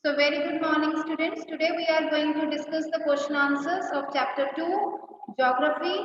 So very good morning students. Today we are going to discuss the question answers of chapter 2 geography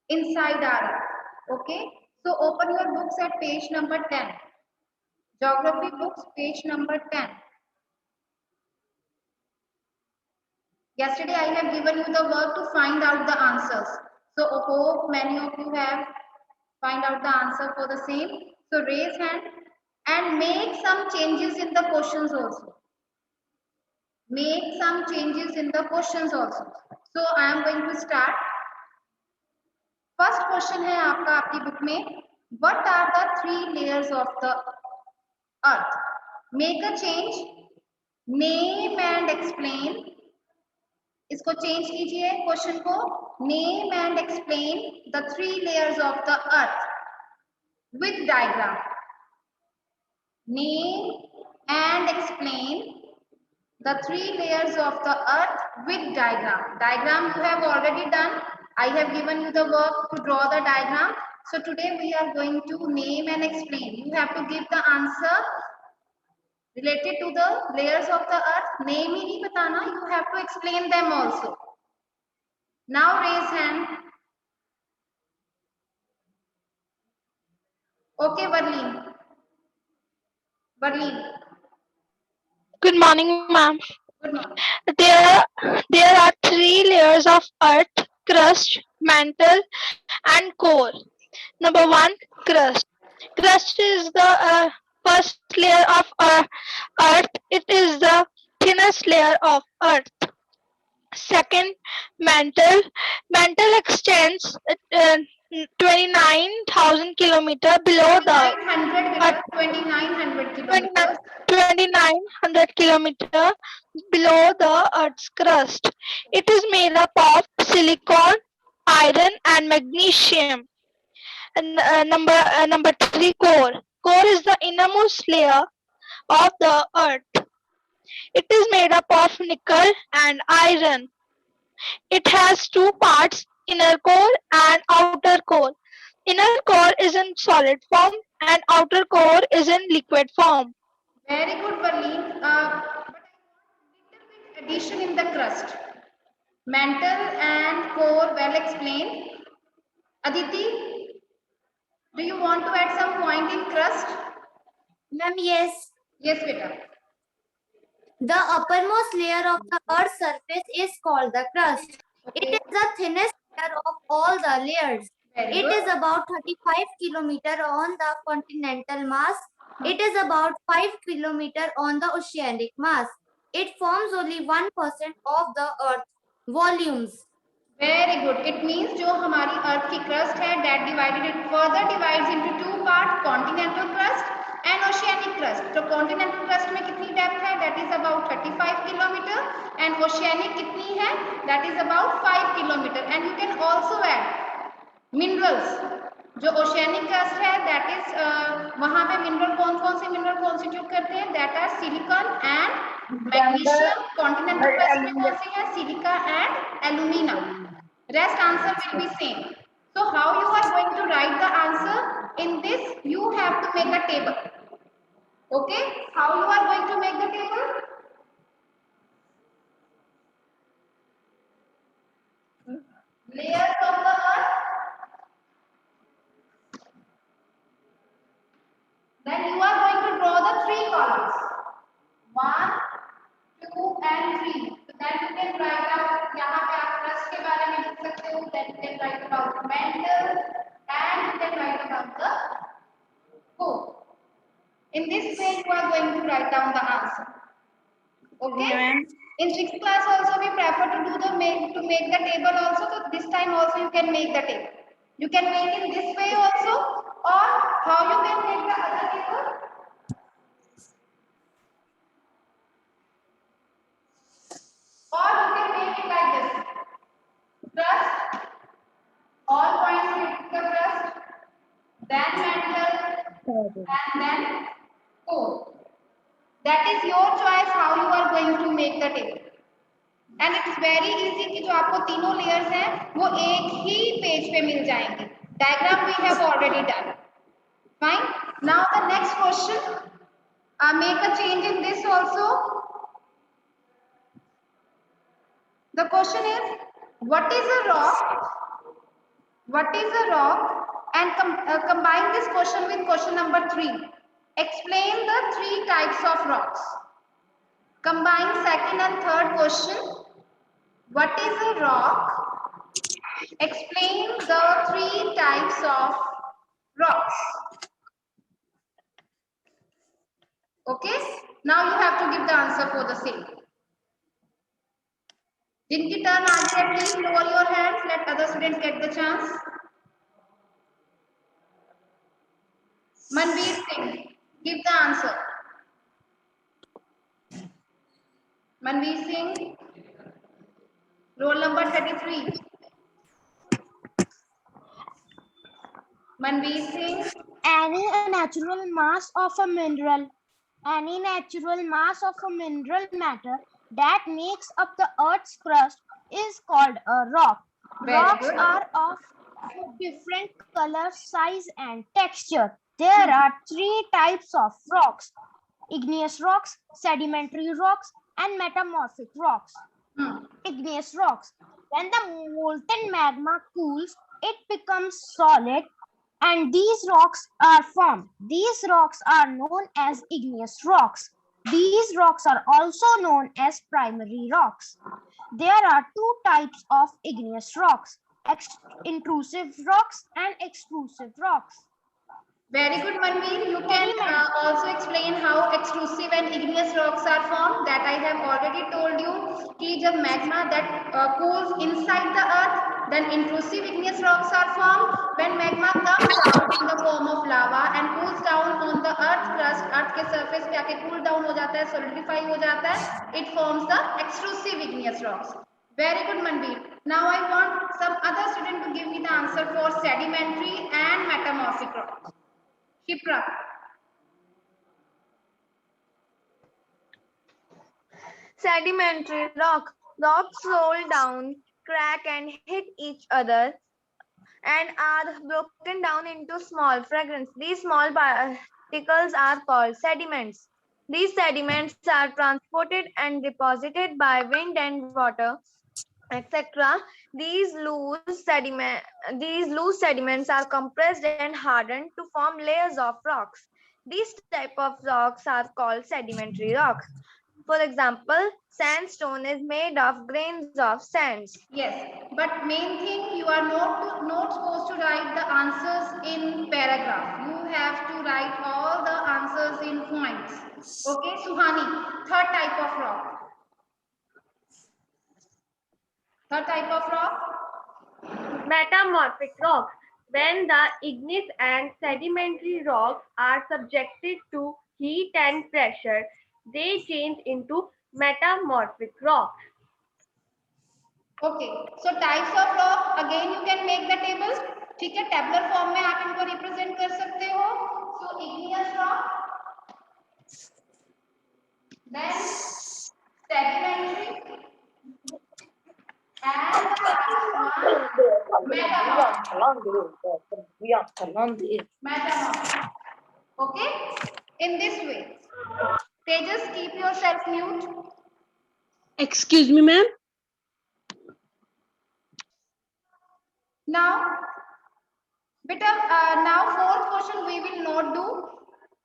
inside our earth. Okay. So open your books at page number 10. Geography books page number 10. Yesterday I have given you the work to find out the answers. So I hope many of you have find out the answer for the same. So raise hand and make some changes in the questions also. Make some changes in the questions also. So I am going to start. First question है आपका आपकी book में. What are the 3 layers of the earth? Make a change. Name and explain. इसको change कीजिए question को. Name and explain the 3 layers of the earth with diagram. Name and explain the 3 layers of the earth with diagram. Diagram you have already done. I have given you the work to draw the diagram. So today we are going to name and explain. You have to give the answer related to the layers of the earth. Name ही नहीं बताना. You have to explain them also. Now raise hand. Okay, Varleen. Varleen. Good morning, ma'am. Good morning. There are 3 layers of earth: crust, mantle, and core. Number 1, crust. Crust is the first layer of earth. It is the thinnest layer of earth. Second, mantle. Mantle extends 29,000 kilometers below the 2900 kilometers. 2900 kilometers below the Earth's crust. It is made up of silicon, iron, and magnesium. And number 3, core. Core is the innermost layer of the Earth. It is made up of nickel and iron. It has 2 parts: inner core and outer core. Inner core is in solid form and outer core is in liquid form. Very good, Varleen. But I want little bit addition in the crust. Mantle and core well explained. Aditi, do you want to add some point in crust? Ma'am, yes. Yes, beta. The uppermost layer of the Earth's surface is called the crust. It Okay. is the thinnest layer of all the layers. Very It good. is about 35 kilometers on the continental mass. It is about 5 kilometers on the oceanic mass. It forms only 1% of the Earth's volumes. Very good. It means जो हमारी अर्थ की crust है that divided it further divides into 2 parts, continental crust and oceanic crust. तो continental crust में कितनी depth है? That is about 35 kilometer and oceanic कितनी है? That is about 5 kilometer. And you can also add minerals. जो oceanic crust है that is वहाँ पे mineral कौन से mineral constitute करते हैं? That are silicon and magnesium. Continental crust में कौन से हैं? Silica and alumina. Rest answer will be same. So how you are going to write the answer? In this you have to make a table. Okay? How you are going to make the table? Layers of the earth. Then you are going to draw the 3 columns. 1, 2 and 3. So then you can write out, यहाँ पे आप crust के बारे में लिख सकते हो. Then you can write about mantle and you can write about the core. In this way you are going to write down the answer. Okay? In 6th class also we prefer to do the make the table also. So this time also you can make the table. You can make in this way also, or how you can make the other table? Or you can make it like this. Crust, all points hit the crust, then mantle, and then core. That is your choice how you are going to make the table. And it is very easy कि जो आपको तीनों layers हैं वो एक ही page पे मिल जाएंगे. Diagram we have already done. Fine. Now the next question. Make a change in this also. The question is, what is a rock? What is a rock? And combine this question with question number 3. Explain the 3 types of rocks. Combine second and third question. What is a rock? Explain the 3 types of rocks. Okay? Now you have to give the answer for the same. Jinki turn aage, please lower your hands. Let other students get the chance. Manveer Singh, give the answer. Manveer Singh, roll number 33. Manveer Singh, Any natural mass of a mineral, any natural mass of a mineral matter that makes up the earth's crust is called a rock. Very Rocks good. are of different color, size, and texture. There are 3 types of rocks: igneous rocks, sedimentary rocks, and metamorphic rocks. Igneous rocks. When the molten magma cools, it becomes solid and these rocks are formed. These rocks are known as igneous rocks. These rocks are also known as primary rocks. There are 2 types of igneous rocks: intrusive rocks and extrusive rocks. Very good, Manveer. You can also explain how extrusive and igneous rocks are formed. That I have already told you. कि जब magma that cools inside the earth, then intrusive igneous rocks are formed. When magma comes out in the form of lava and cools down on the earth crust, earth के surface पे आके cool down हो जाता है, solidify हो जाता है, it forms the extrusive igneous rocks. Very good, Manveer. Now I want some other student to give me the answer for sedimentary and metamorphic rocks. Shipra. Sedimentary rock. Rocks roll down, crack and hit each other and are broken down into small fragments. These small particles are called sediments. These sediments are transported and deposited by wind and water, etc. These loose sediments are compressed and hardened to form layers of rocks. These type of rocks are called sedimentary rocks. For example, sandstone is made of grains of sands. Yes, but main thing, you are not supposed to write the answers in paragraph. You have to write all the answers in points. Okay, Suhani, third type of rock. Third type of rock. Metamorphic rocks. When the igneous and sedimentary rocks are subjected to heat and pressure, they change into metamorphic rocks. Okay, so types of rock, again you can make the table. ठीक है, tabular form में आप इनको represent कर सकते हो. So igneous rock, then sedimentary, and the last one metamorphic. Okay, in this way. Tejas, keep yourself mute. Excuse me, ma'am. Now, now fourth question we will not do.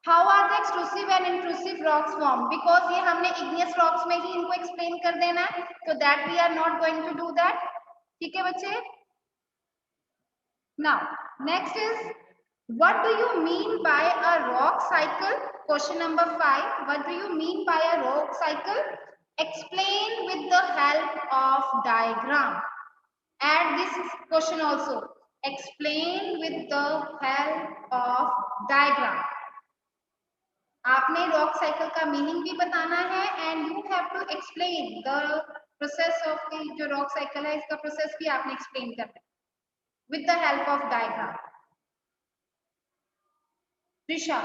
How are the extrusive and intrusive rocks formed? Because ये हमने igneous rocks में ही इनको explain कर देना है, so that we are not going to do that. ठीक है बच्चे? Now, next is, what do you mean by a rock cycle? Question number 5. What do you mean by a rock cycle? Explain with the help of diagram. Add this question also. Explain with the help of diagram. आपने rock cycle का meaning भी बताना है and you have to explain the process of the जो rock cycle है इसका process भी आपने एक्सप्लेन करना है with the help of diagram. Trisha.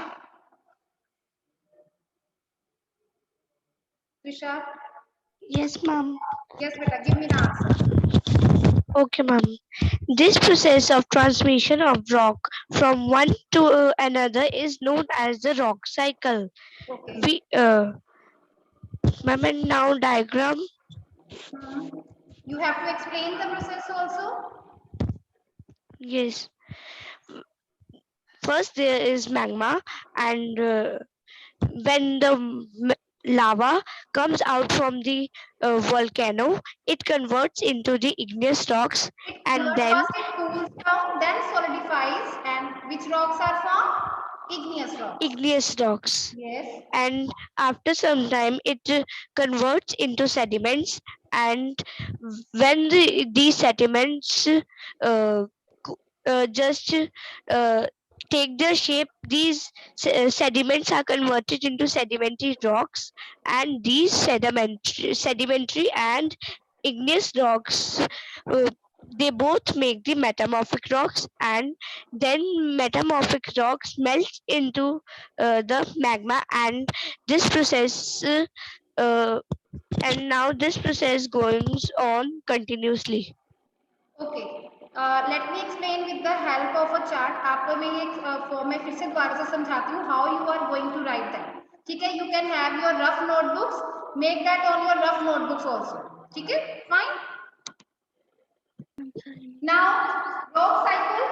Trisha. Yes, ma'am. Yes, beta. Give me the answer. Okay, ma'am. This process of transmission of rock from one to another is known as the rock cycle. Okay. Ma'am, and now diagram. You have to explain the process also. Yes. First, there is magma, and when the lava comes out from the volcano, it converts into the igneous rocks, It and converts then first, it cools down, then solidifies. And which rocks are formed? Igneous rocks. igneous rocks. Yes. And after some time, it converts into sediments. And when these sediments co- just take their shape, these sediments are converted into sedimentary rocks, and these sedimentary and igneous rocks, they both make the metamorphic rocks, and then metamorphic rocks melt into the magma, and this process uh, and now this process goes on continuously. Okay. Let me explain with the help of a chart. आपको मैं ये मैं फिर से दोबारा से समझाती हूँ how you are going to write them. ठीक है? You can have your rough notebooks. Make that on your rough notebooks also. ठीक है? Fine. Now, rock cycle,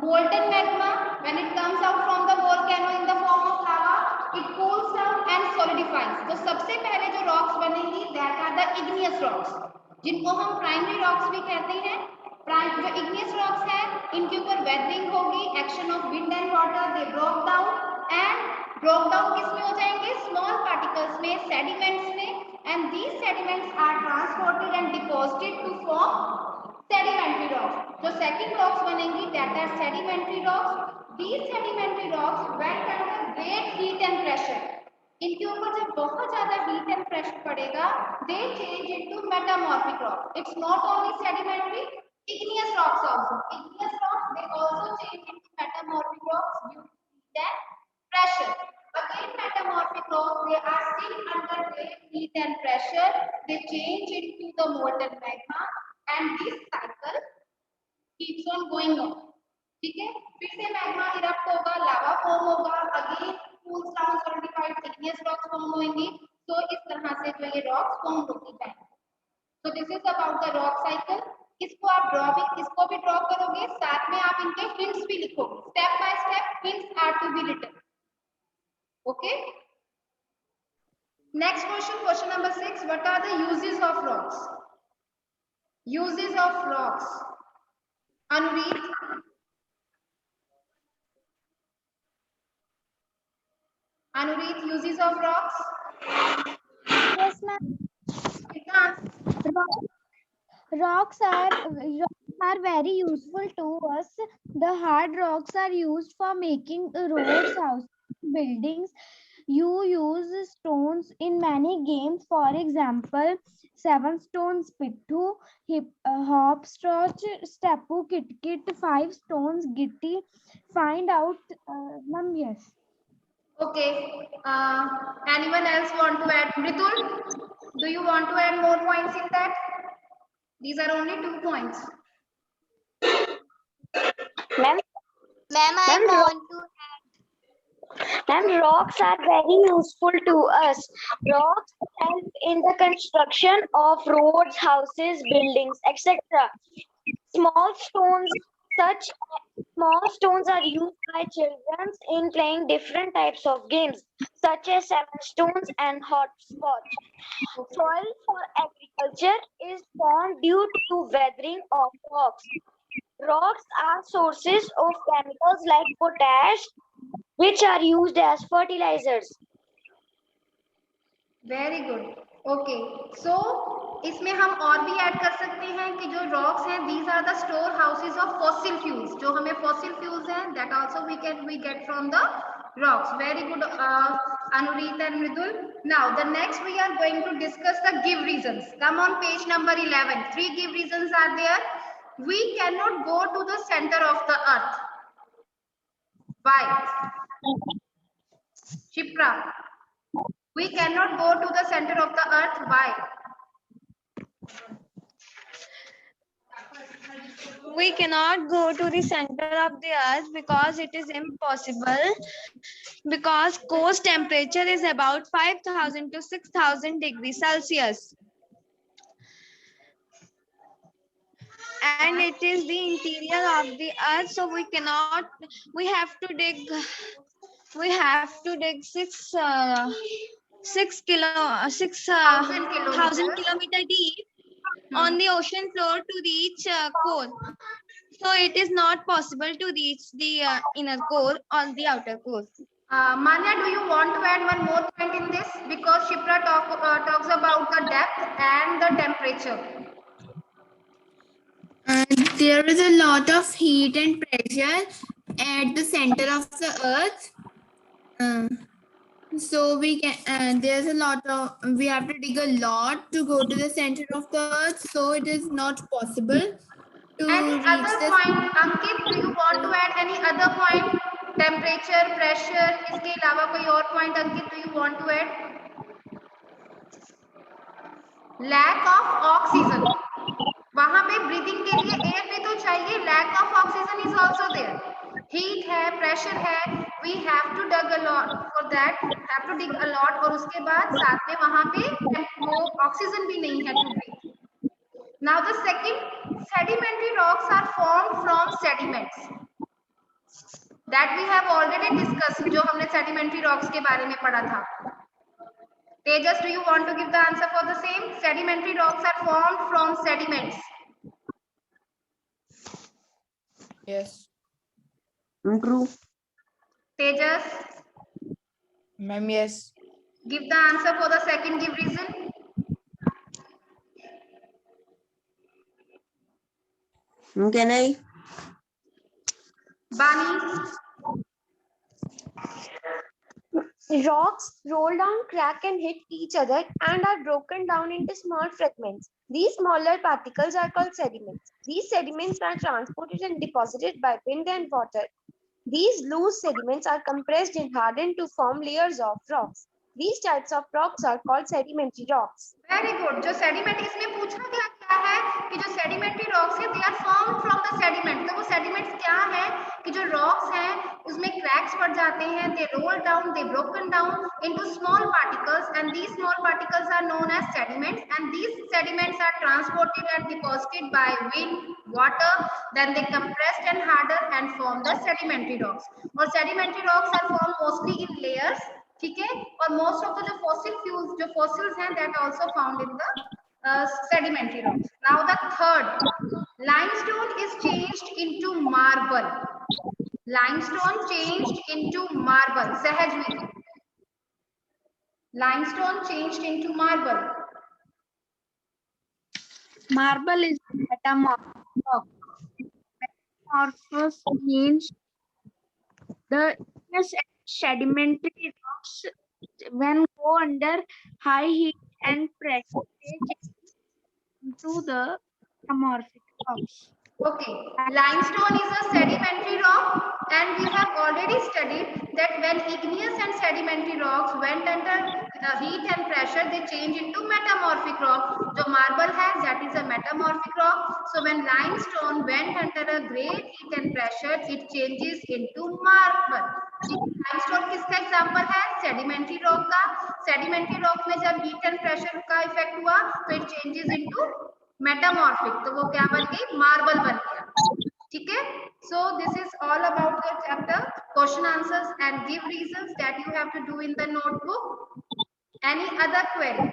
molten magma, when it comes out from the volcano in the form of lava, it cools down and solidifies. तो सबसे पहले जो rocks बनेंगी, that are the igneous rocks, जिनको हम primary rocks भी कहते हैं. जो igneous rocks हैं, इनके ऊपर weathering होगी, action of wind and water, they broke down किस में हो जाएंगे? Small particles में, sediments में, and these sediments are transported and deposited to form sedimentary rocks. जो second rocks बनेंगी, that are sedimentary rocks. These sedimentary rocks when under great heat and pressure, इनके ऊपर जब बहुत ज्यादा heat and pressure पड़ेगा, they change into metamorphic rock. It's not only sedimentary, igneous rocks also. Igneous rocks, they also change into metamorphic rocks due to heat and pressure. Again, metamorphic rocks, they are still under great heat and pressure. They change into the molten magma, and this cycle keeps on going on. ठीक है? फिर से magma erupt होगा, lava form होगा, again cools down, solidified igneous rocks form होंगी. तो इस तरह से जो ये rocks form होती है. So this is about the rock cycle. इसको आप इसको भी ड्रॉ करोगे, साथ में आप इनके hints भी लिखोगे. Step by step hints are to be written. Okay? Next question, question number 6. What are the uses of rocks? Uses of rocks. Anureet. Anureet, uses of rocks. Yes, ma'am. Rocks are very useful to us. The hard rocks are used for making roads, houses, buildings. You use stones in many games. For example, 7 stones pittu, hopscotch, steppu, kit, 5 stones gitti. Find out, ma'am. Yes. Okay. Anyone else want to add? Mritul, do you want to add more points in that? These are only 2 points. Ma'am, I want to. Ma'am, rocks are very useful to us. Rocks help in the construction of roads, houses, buildings, etc. Small stones, such small stones are used by children in playing different types of games, such as 7 stones and hopscotch. Soil for agriculture is formed due to weathering of rocks. Rocks are sources of chemicals like potash, which are used as fertilizers. Very good. Okay. So इसमें हम और भी add कर सकते हैं कि जो rocks हैं, these are the store houses of fossil fuels. जो हमें fossil fuels हैं, that also we get from the rocks. Very good, Anureet and Mridul. Now the next we are going to discuss the give reasons. Come on page number 11. 3 give reasons are there. We cannot go to the center of the earth. Why? Shipra. We cannot go to the center of the earth. Why? We cannot go to the center of the earth because it is impossible, because coast temperature is about 5,000 to 6,000 degrees Celsius. and it is the interior of the earth, so we cannot, we have to dig 6,000 kilometers. kilometer deep on the ocean floor to reach core. So it is not possible to reach the inner core or the outer core. Manya, do you want to add one more point in this? Because Shipra talks about the depth and the temperature. There is a lot of heat and pressure at the center of the earth. So we can there's a lot of, we have to dig a lot to go to the center of the earth, so it is not possible to Any reach other the point, Ankit, do you want to add any other point? Temperature, pressure, इसके अलावा कोई और point, Ankit, do you want to add? Lack of oxygen. वहां पे breathing के लिए air भी तो चाहिए. Lack of oxygen is also there. Heat है, प्रेशर है, we have to dig a lot for that, have to dig a lot. और उसके बाद साथ में वहां पे वो ऑक्सीजन भी नहीं है to breathe. Now the second, sedimentary rocks are formed from sediments that we have already discussed. जो हमने सेडिमेंट्री रॉक्स के बारे में पढ़ा था. Tejas, do you want to give the answer for the same? Sedimentary rocks are formed from sediments. Yes. True. Tejas, Ma'am, yes. give the answer for the second, give reason. Can I? Bani, Rocks roll down, crack, and hit each other and are broken down into small fragments. These smaller particles are called sediments. These sediments are transported and deposited by wind and water. These loose sediments are compressed and hardened to form layers of rocks. These types of rocks are called sedimentary rocks. very good. जो sediment इसमें पूछा गया क्या है कि जो sedimentary rocks है, they are formed from the sediment. तो वो sediments क्या है कि जो rocks हैं उसमें cracks पड़ जाते हैं, they roll down, they broken down into small particles, and these small particles are known as sediments, and these sediments are transported and deposited by wind, water, then they compressed and hardened and form the sedimentary rocks. और sedimentary rocks are formed mostly in layers. ठीक है. और most of the जो fossil fuels, जो fossils हैं, that also found in the sedimentary rocks. Now the third, limestone is changed into marble. Limestone changed into marble. Sahajveer, limestone changed into marble. Marble is metamorphic rock. Metamorphosis means the igneous and sedimentary rocks, when go under high heat and pressure, they change into the metamorphic rocks. Okay, limestone is a sedimentary rock, and we have already studied that when igneous and sedimentary rocks went under heat and pressure, they change into metamorphic rock. जो marble है, that is a metamorphic rock. So when limestone went under a great heat and pressure, it changes into marble. limestone किसका example है? Sedimentary rock का. Sedimentary rock में जब heat and pressure का effect हुआ तो इट चेंजेस इनटू मेटामॉर्फिक. तो वो क्या बन गई? मार्बल बन गया. ठीक है. So this is all about your chapter. Question answers and give reasons that you have to do in the notebook. Any other query?